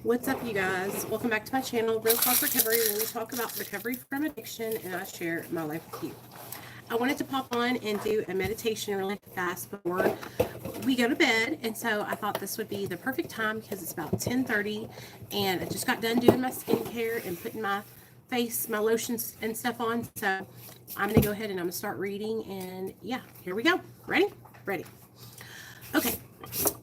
What's up, you guys? Welcome back to my channel, Real Talk Recovery, where we talk about recovery from addiction and I share my life with you. I wanted to pop on and do a meditation really fast before we go to bed, and so I thought this would be the perfect time because it's about 10:30 and I just got done doing my skincare and putting my face, my lotions and stuff on. So I'm going to go ahead and I'm going to start reading, and yeah, here we go. Ready? Ready. Okay.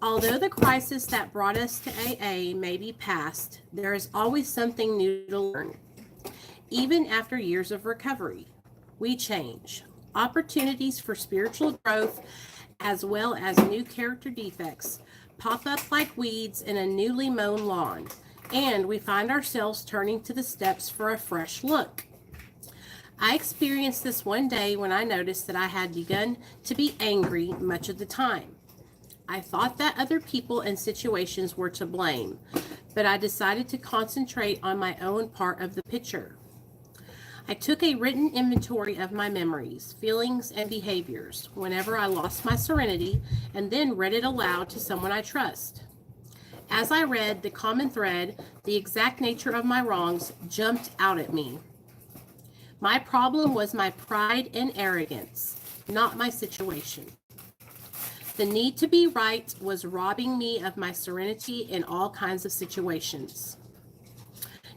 Although the crisis that brought us to AA may be past, there is always something new to learn. Even after years of recovery, we change. Opportunities for spiritual growth, as well as new character defects, pop up like weeds in a newly mown lawn, and we find ourselves turning to the steps for a fresh look. I experienced this one day when I noticed that I had begun to be angry much of the time. I thought that other people and situations were to blame, but I decided to concentrate on my own part of the picture. I took a written inventory of my memories, feelings, and behaviors whenever I lost my serenity, and then read it aloud to someone I trust. As I read the common thread, the exact nature of my wrongs jumped out at me. My problem was my pride and arrogance, not my situation. The need to be right was robbing me of my serenity in all kinds of situations.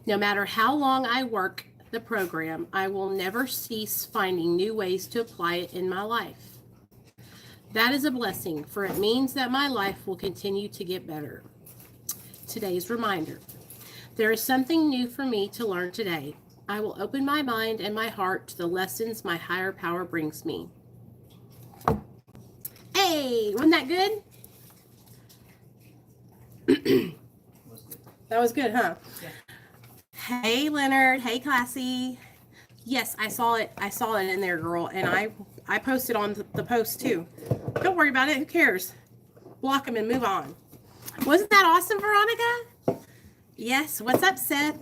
No matter how long I work the program, I will never cease finding new ways to apply it in my life. That is a blessing, for it means that my life will continue to get better. Today's reminder. There is something new for me to learn today. I will open my mind and my heart to the lessons my higher power brings me. Hey, wasn't that good? That was good, huh? Yeah. Hey, Leonard. Hey, Classy. Yes, I saw it. I saw it in there, girl. And I posted on the post, too. Don't worry about it. Who cares? Block them and move on. Wasn't that awesome, Veronica? Yes. What's up, Seth?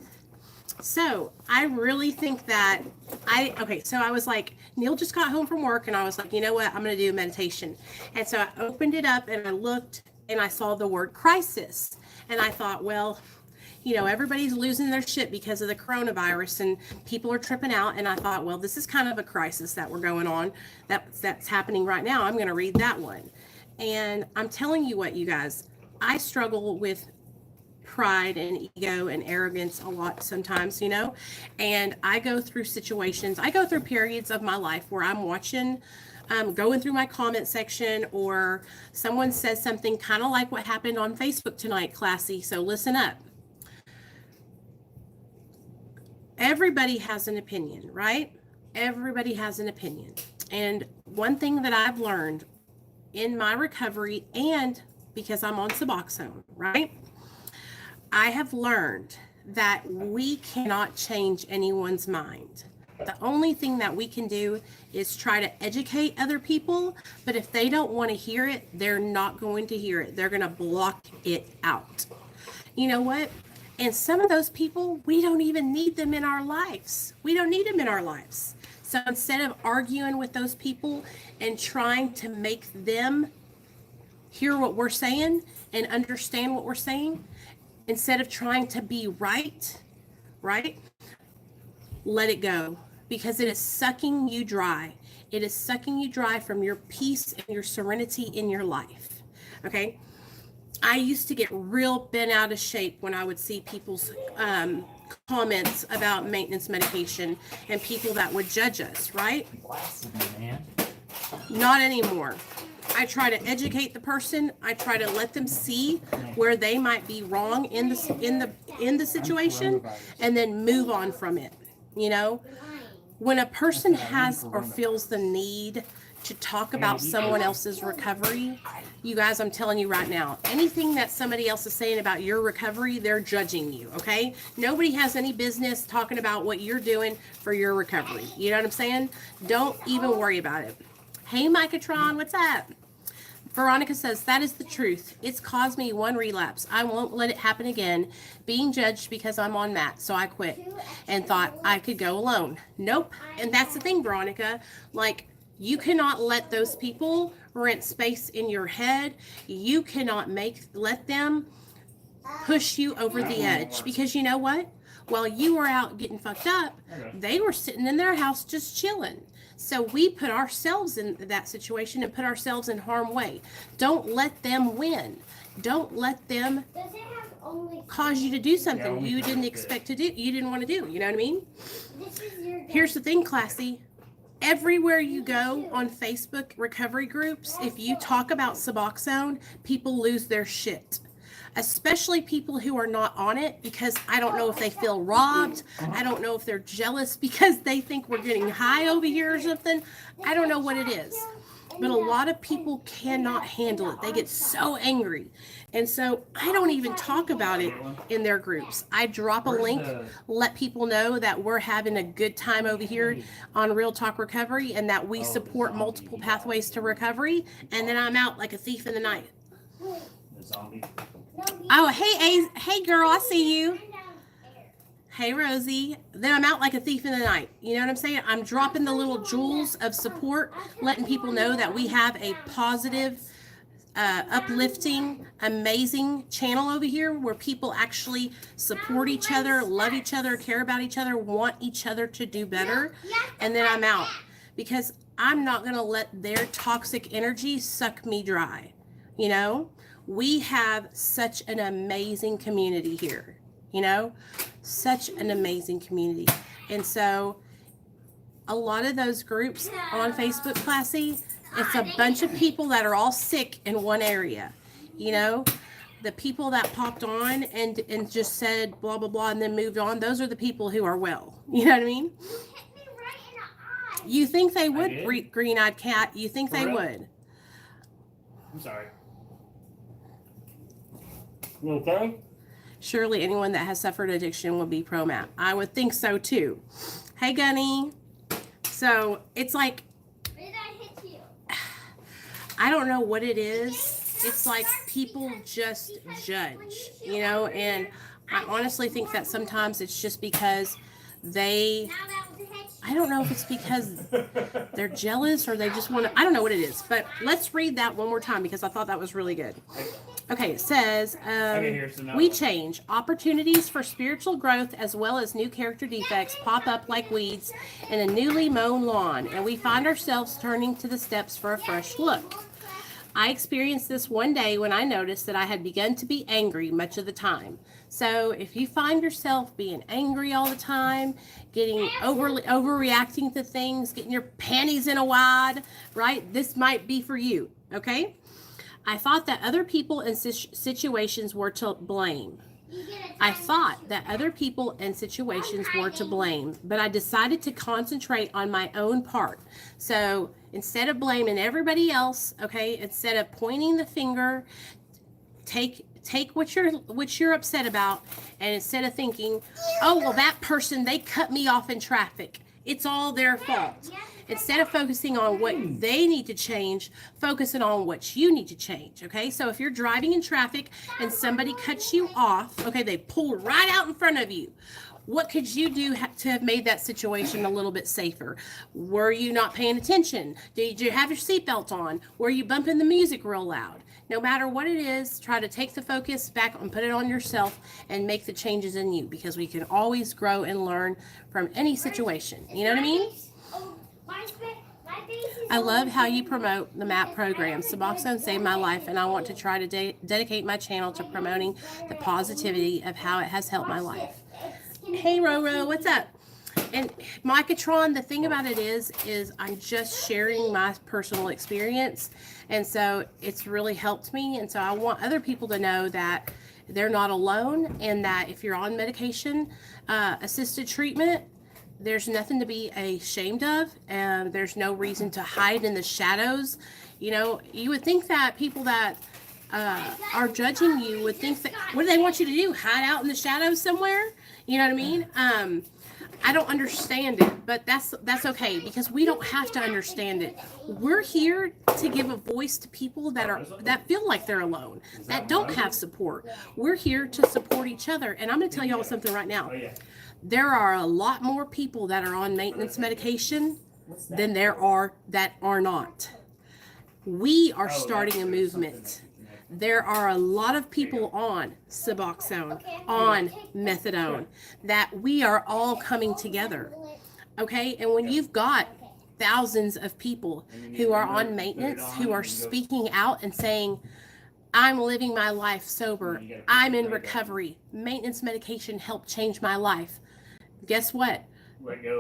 So I really think that so I was like, Neil just got home from work and I was like, you know what, I'm going to do a meditation. And so I opened it up and I looked and I saw the word crisis. And I thought, well, you know, everybody's losing their shit because of the coronavirus and people are tripping out. And I thought, well, this is kind of a crisis that we're going on. That's happening right now. I'm going to read that one. And I'm telling you what, you guys, I struggle with pride and ego and arrogance a lot sometimes, you know, and I go through situations, I go through periods of my life where I'm watching, going through my comment section, or someone says something kind of like what happened on Facebook tonight, Classy, so listen up. Everybody has an opinion, right? Everybody has an opinion. And one thing that I've learned in my recovery, and because I'm on Suboxone, right? I have learned that we cannot change anyone's mind. The only thing that we can do is try to educate other people, but if they don't want to hear it, they're not going to hear it. They're going to block it out. You know what? And some of those people, we don't even need them in our lives. We don't need them in our lives. So instead of arguing with those people and trying to make them hear what we're saying and understand what we're saying, instead of trying to be right, let it go, because it is sucking you dry. It is sucking you dry from your peace and your serenity in your life, okay? I used to get real bent out of shape when I would see people's comments about maintenance medication and people that would judge us, right? Not anymore. I try to educate the person. I try to let them see where they might be wrong in the situation, and then move on from it. You know, when a person has or feels the need to talk about someone else's recovery, you guys, I'm telling you right now, anything that somebody else is saying about your recovery, they're judging you, okay? Nobody has any business talking about what you're doing for your recovery. You know what I'm saying? Don't even worry about it. Hey, Micatron, what's up? Veronica says, that is the truth. It's caused me one relapse. I won't let it happen again. Being judged because I'm on mat, so I quit and thought I could go alone. Nope. And that's the thing, Veronica. Like, you cannot let those people rent space in your head. You cannot let them push you over the edge. Because you know what? While you were out getting fucked up, they were sitting in their house just chilling. So we put ourselves in that situation and put ourselves in harm's way. Don't let them win. Don't let them cause you to do something you didn't expect to do. You didn't want to do. You know what I mean? Here's the thing, Classy. Everywhere you go on Facebook recovery groups, if you talk about Suboxone, people lose their shit. Especially people who are not on it, because I don't know if they feel robbed. I don't know if they're jealous because they think we're getting high over here or something. I don't know what it is. But a lot of people cannot handle it. They get so angry. And so I don't even talk about it in their groups. I drop a link, let people know that we're having a good time over here on Real Talk Recovery and that we support multiple pathways to recovery. And then I'm out like a thief in the night. Oh, hey girl, I see you. Hey, Rosie. Then I'm out like a thief in the night. You know what I'm saying? I'm dropping the little jewels of support, letting people know that we have a positive, uplifting, amazing channel over here where people actually support each other, love each other, care about each other, want each other to do better. And then I'm out because I'm not going to let their toxic energy suck me dry. You know, we have such an amazing community here, you know, such an amazing community. And so a lot of those groups on Facebook, Classy, it's a bunch of people that are all sick in one area. You know, the people that popped on and just said blah, blah, blah, and then moved on, those are the people who are well. You know what I mean? You think they would, green-eyed cat. You think they would. I'm sorry. You okay? Surely anyone that has suffered addiction would be pro-MAP. I would think so, too. Hey, Gunny. So, it's like, I don't know what it is. It's like people just judge, you know, and I honestly think that sometimes it's just because I don't know if it's because they're jealous or they just want to, I don't know what it is, but let's read that one more time because I thought that was really good. Okay, it says, we change. Opportunities for spiritual growth as well as new character defects pop up like weeds in a newly mown lawn, and we find ourselves turning to the steps for a fresh look. I experienced this one day when I noticed that I had begun to be angry much of the time. So if you find yourself being angry all the time, getting overreacting to things, getting your panties in a wad, right? This might be for you, okay? I thought that other people and situations were to blame. But I decided to concentrate on my own part. So instead of blaming everybody else, okay, instead of pointing the finger, take what you're upset about, and instead of thinking, oh, well, that person, they cut me off in traffic, it's all their fault. Instead of focusing on what they need to change, focusing on what you need to change, okay? So if you're driving in traffic and somebody cuts you off, okay, they pulled right out in front of you. What could you do to have made that situation a little bit safer? Were you not paying attention? Did you have your seatbelt on? Were you bumping the music real loud? No matter what it is, try to take the focus back and put it on yourself and make the changes in you, because we can always grow and learn from any situation. You know what I mean? I love how you promote the MAP program. Suboxone saved my life, and I want to try to dedicate my channel to promoting the positivity of how it has helped my life. Hey, Roro, what's up? And Micatron, the thing about it is I'm just sharing my personal experience, and so it's really helped me. And so I want other people to know that they're not alone, and that if you're on medication assisted treatment, there's nothing to be ashamed of, and there's no reason to hide in the shadows. You know, you would think that people that are judging you would think that, what do they want you to do? Hide out in the shadows somewhere? You know what I mean? I don't understand it, but that's okay, because we don't have to understand it. We're here to give a voice to people that feel like they're alone, that don't have support. We're here to support each other. And I'm going to tell y'all something right now. There are a lot more people that are on maintenance medication than there are that are not. We are starting a movement there are a lot of people on Suboxone, on methadone, that we are all coming together. Okay, and when you've got thousands of people who are on maintenance, who are speaking out and saying, I'm living my life sober, I'm in recovery, maintenance medication helped change my life. Guess what?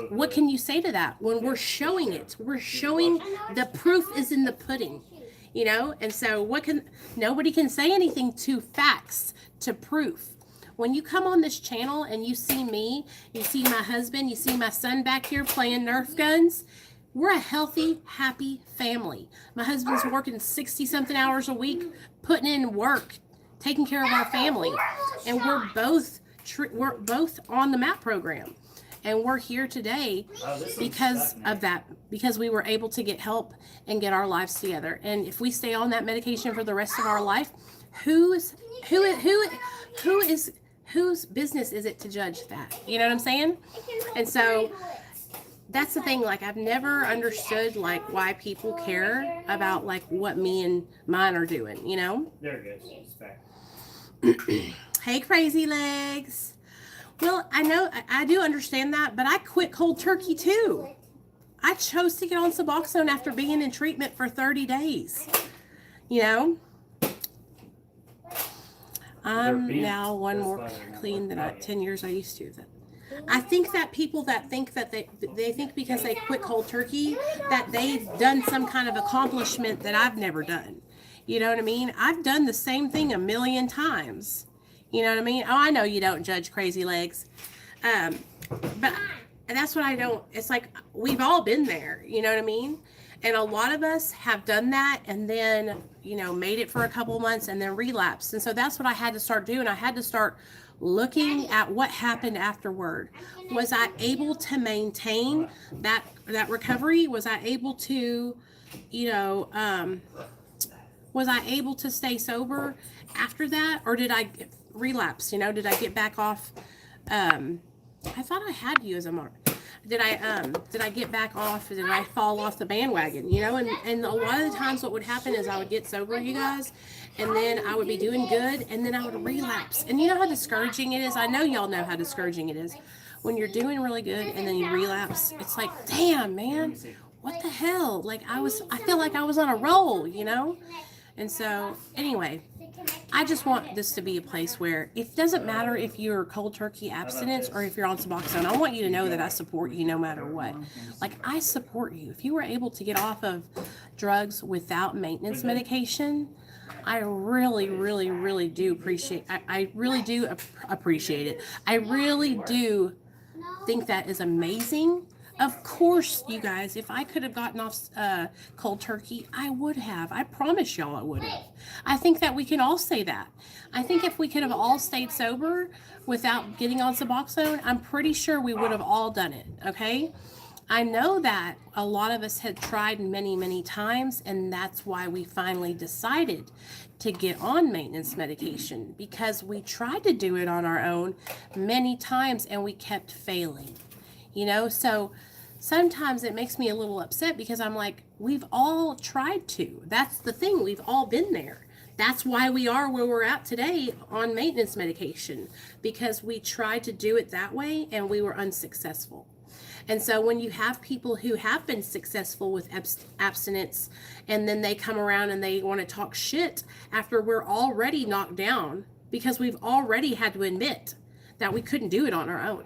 What can you say to that when we're showing it? We're showing the proof is in the pudding, you know? And so nobody can say anything to facts, to proof. When you come on this channel and you see me, you see my husband, you see my son back here playing Nerf guns, we're a healthy, happy family. My husband's working 60-something hours a week, putting in work, taking care of our family. And we're both on the MAP program. And we're here today because of that, because we were able to get help and get our lives together. And if we stay on that medication for the rest of our life, whose business is it to judge that? You know what I'm saying? And so that's the thing, like, I've never understood, like, why people care about, like, what me and mine are doing, you know? There it goes. It's back. Hey, Crazy Legs. Well, I know, I do understand that, but I quit cold turkey too. I chose to get on Suboxone after being in treatment for 30 days, you know? I'm now one more clean than 10 years I used to. I think that people that think that they think because they quit cold turkey that they've done some kind of accomplishment that I've never done. You know what I mean? I've done the same thing a million times. You know what I mean? Oh, I know you don't judge, Crazy Legs. But that's what I don't. It's like we've all been there. You know what I mean? And a lot of us have done that and then, you know, made it for a couple months and then relapsed. And so that's what I had to start doing. I had to start looking at what happened afterward. Was I able to maintain that recovery? Was I able to, you know, was I able to stay sober after that? Or did I relapse? You know, did I get back off? I thought I had you as a mark. Did I get back off? Did I fall off the bandwagon? You know, and a lot of the times what would happen is I would get sober, you guys, and then I would be doing good, and then I would relapse. And you know how discouraging it is? I know y'all know how discouraging it is. When you're doing really good and then you relapse, it's like, damn, man, what the hell? Like I feel like I was on a roll, you know? And so, anyway, I just want this to be a place where it doesn't matter if you're cold turkey abstinence or if you're on Suboxone. I want you to know that I support you no matter what. Like, I support you. If you were able to get off of drugs without maintenance medication, I really, really, really do appreciate. I really do appreciate it. I really do think that is amazing. Of course, you guys, if I could have gotten off cold turkey, I would have. I promise y'all I would have. I think that we can all say that. I think if we could have all stayed sober without getting on Suboxone, I'm pretty sure we would have all done it, okay? I know that a lot of us had tried many, many times, and that's why we finally decided to get on maintenance medication, because we tried to do it on our own many times and we kept failing. You know, so sometimes it makes me a little upset because I'm like, we've all tried to. That's the thing. We've all been there. That's why we are where we're at today on maintenance medication, because we tried to do it that way and we were unsuccessful. And so when you have people who have been successful with abstinence and then they come around and they want to talk shit after we're already knocked down, because we've already had to admit that we couldn't do it on our own.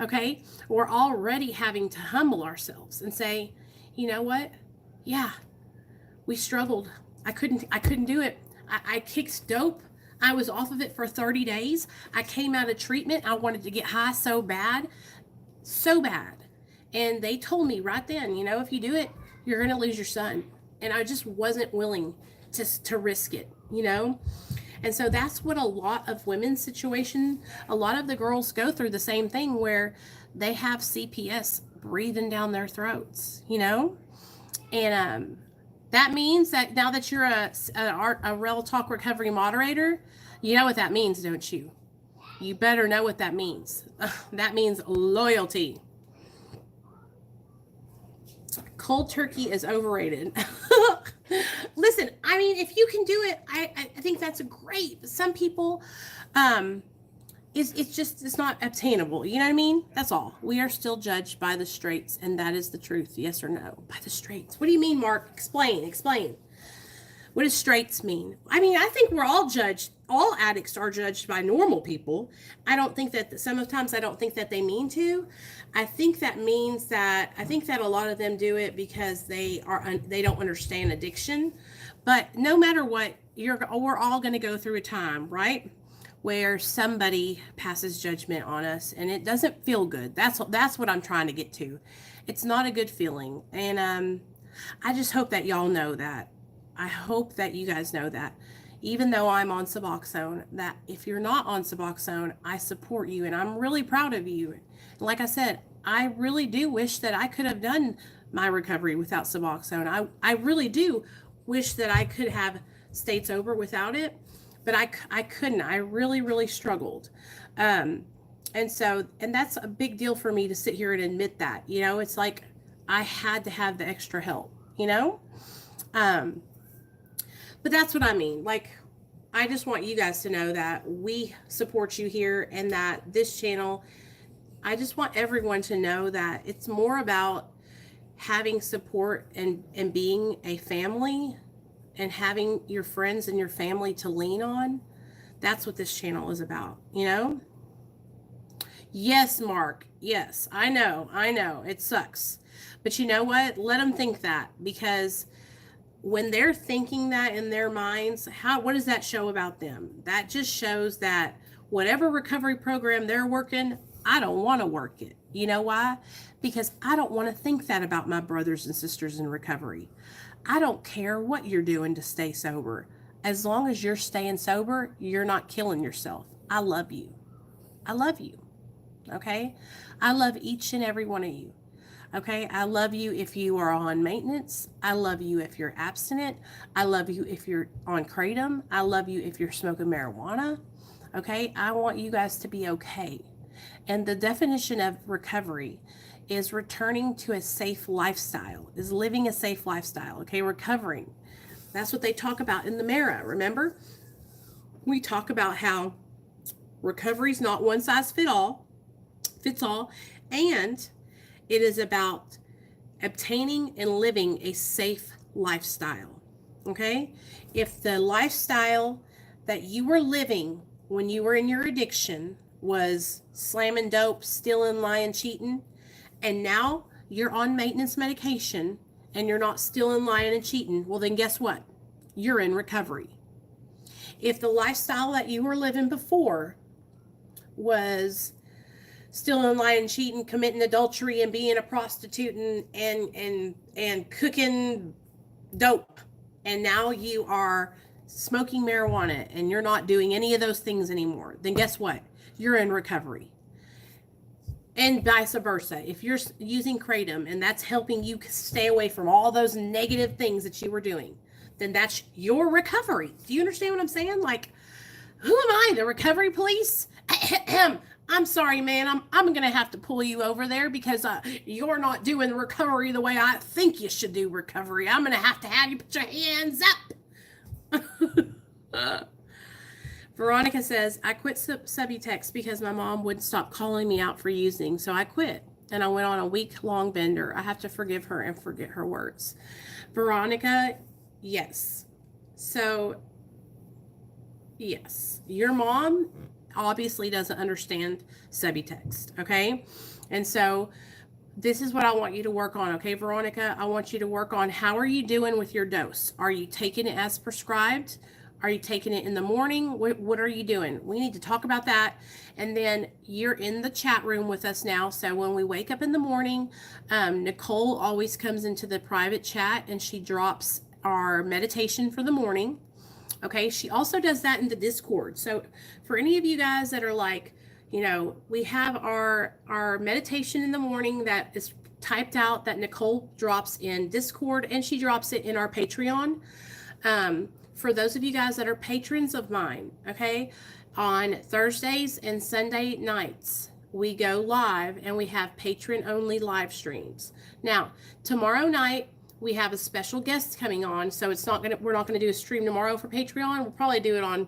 Okay, we're already having to humble ourselves and say, you know what? Yeah, we struggled. I couldn't do it. I kicked dope. I was off of it for 30 days. I came out of treatment. I wanted to get high so bad. And they told me right then, you know, if you do it, you're going to lose your son. And I just wasn't willing to risk it, you know? And so that's what a lot of women's situation, a lot of the girls go through the same thing where they have CPS breathing down their throats, you know? And that means that now that you're a Real Talk Recovery moderator, you know what that means, don't you? You better know what that means. That means loyalty. Cold turkey is overrated. Listen, I mean, if you can do it, I think that's great. Some people, it's not obtainable. You know what I mean? That's all. We are still judged by the straights, and that is the truth. Yes or no? By the straights. What do you mean, Mark? Explain. What does straights mean? I mean, I think we're all judged. All addicts are judged by normal people. I don't think that sometimes I don't think that they mean to. I think that means that a lot of them do it because they don't understand addiction. But no matter what, we're all going to go through a time, right, where somebody passes judgment on us, and it doesn't feel good. That's what I'm trying to get to. It's not a good feeling, and I just hope that y'all know that. I hope that you guys know that, even though I'm on Suboxone, that if you're not on Suboxone, I support you, and I'm really proud of you. Like I said, I really do wish that I could have done my recovery without Suboxone. I really do wish that I could have stayed sober without it, but I couldn't. I really struggled. And that's a big deal for me to sit here and admit that. You know, it's like I had to have the extra help, you know? But that's what I mean. Like, I just want you guys to know that we support you here, and that this channel, I just want everyone to know that it's more about having support and being a family and having your friends and your family to lean on. That's what this channel is about, you know? Yes, Mark. Yes, I know. It sucks. But you know what? Let them think that, because when they're thinking that in their minds, what does that show about them? That just shows that whatever recovery program they're working, I don't want to work it. You know why? Because I don't want to think that about my brothers and sisters in recovery. I don't care what you're doing to stay sober. As long as you're staying sober, you're not killing yourself. I love you. Okay? I love each and every one of you. Okay, I love you if you are on maintenance. I love you if you're abstinent. I love you if you're on kratom. I love you if you're smoking marijuana. Okay, I want you guys to be okay. And the definition of recovery is returning to a safe lifestyle, is living a safe lifestyle. Okay, recovering. That's what they talk about in the MERA. Remember? We talk about how recovery is not one size fits all, and it is about obtaining and living a safe lifestyle, okay? If the lifestyle that you were living when you were in your addiction was slamming dope, stealing, lying, cheating, and now you're on maintenance medication and you're not stealing, lying, and cheating, well then guess what? You're in recovery. If the lifestyle that you were living before was stealing, lying, cheating, committing adultery, and being a prostitute and cooking dope, and now you are smoking marijuana and you're not doing any of those things anymore, then guess what? You're in recovery. And vice versa. If you're using kratom and that's helping you stay away from all those negative things that you were doing, then that's your recovery. Do you understand what I'm saying? Like, who am I, the recovery police? I'm sorry, man. I'm going to have to pull you over there because you're not doing recovery the way I think you should do recovery. I'm going to have you put your hands up. Veronica says, I quit Subutex because my mom wouldn't stop calling me out for using, so I quit. And I went on a week-long bender. I have to forgive her and forget her words. Veronica, yes. So, yes. Your mom obviously doesn't understand Subutex, okay? And so this is what I want you to work on, okay, Veronica? I want you to work on, how are you doing with your dose? Are you taking it as prescribed? Are you taking it in the morning? What are you doing? We need to talk about that. And then you're in the chat room with us now. So when we wake up in the morning, Nicole always comes into the private chat and she drops our meditation for the morning. Okay, she also does that in the Discord. So for any of you guys that are like, you know, we have our meditation in the morning that is typed out that Nicole drops in Discord, and she drops it in our Patreon. For those of you guys that are patrons of mine, okay, on Thursdays and Sunday nights, we go live and we have patron-only live streams. Now, tomorrow night, we have a special guest coming on. So we're not gonna do a stream tomorrow for Patreon. We'll probably do it on,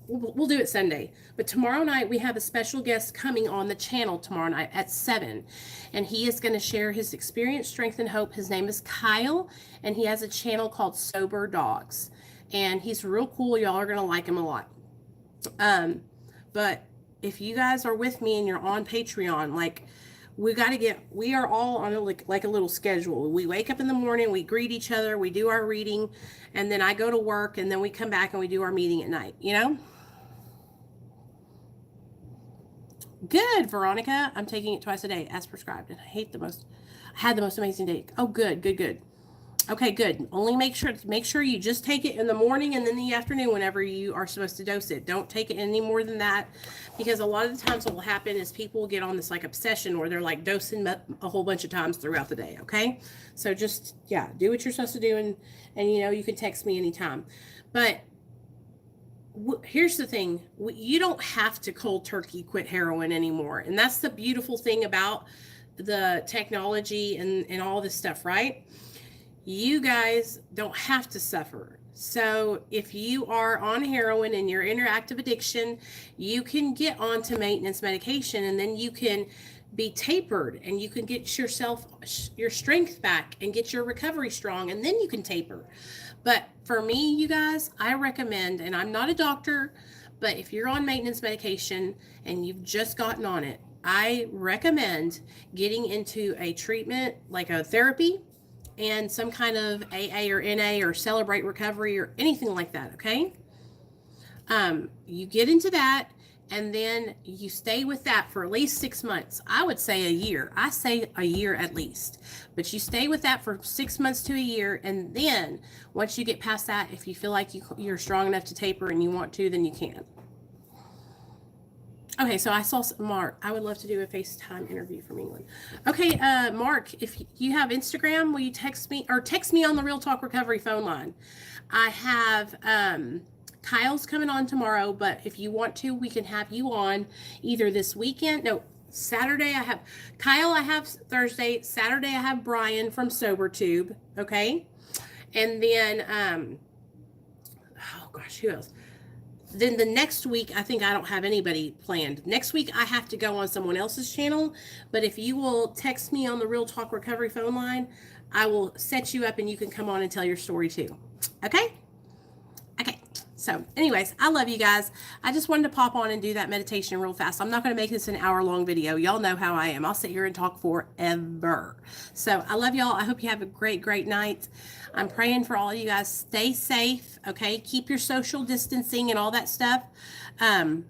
we'll do it Sunday. But tomorrow night we have a special guest coming on the channel tomorrow night at 7. And he is going to share his experience, strength, and hope. His name is Kyle, and he has a channel called Sober Dogs. And he's real cool. Y'all are going to like him a lot. But if you guys are with me and you're on Patreon, like, we are all on like a little schedule. We wake up in the morning, we greet each other, we do our reading, and then I go to work, and then we come back and we do our meeting at night, you know? Good, Veronica. I'm taking it twice a day as prescribed, and I had the most amazing day. Oh, good. Okay, good. Only make sure you just take it in the morning and then the afternoon whenever you are supposed to dose it. Don't take it any more than that, because a lot of the times what will happen is people will get on this like obsession where they're like dosing a whole bunch of times throughout the day. Okay, so just do what you're supposed to do, and you know, you can text me anytime. But here's the thing: you don't have to cold turkey quit heroin anymore, and that's the beautiful thing about the technology and all this stuff, right? You guys don't have to suffer. So if you are on heroin and you're in your active addiction, you can get onto maintenance medication, and then you can be tapered, and you can get your strength back and get your recovery strong, and then you can taper. But for me, you guys, I recommend, and I'm not a doctor, but if you're on maintenance medication and you've just gotten on it, I recommend getting into a treatment like a therapy and some kind of AA or NA or Celebrate Recovery or anything like that, okay? You get into that, and then you stay with that for at least 6 months. I would say a year. I say a year at least. But you stay with that for 6 months to a year, and then once you get past that, if you feel like you're strong enough to taper and you want to, then you can. Okay, so I saw Mark. I would love to do a FaceTime interview from England. Okay, Mark, if you have Instagram, will you text me on the Real Talk Recovery phone line? I have Kyle's coming on tomorrow, but if you want to, we can have you on either this weekend. No, Saturday I have Kyle. I have Thursday. Saturday I have Brian from SoberTube. Okay, and then oh gosh, who else? Then the next week, I think I don't have anybody planned. Next week, I have to go on someone else's channel. But if you will text me on the Real Talk Recovery phone line, I will set you up and you can come on and tell your story too. Okay? Okay. So anyways, I love you guys. I just wanted to pop on and do that meditation real fast. I'm not going to make this an hour-long video. Y'all know how I am. I'll sit here and talk forever. So I love y'all. I hope you have a great, great night. I'm praying for all of you guys. Stay safe, okay? Keep your social distancing and all that stuff. You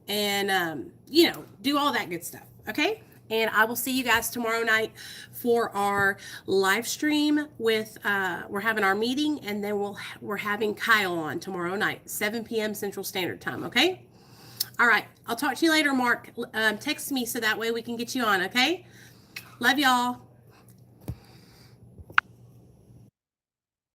know, do all that good stuff, okay? And I will see you guys tomorrow night for our live stream with, we're having our meeting, and then we're having Kyle on tomorrow night, 7 p.m. Central Standard Time, okay? All right. I'll talk to you later, Mark. Text me so that way we can get you on, okay? Love y'all.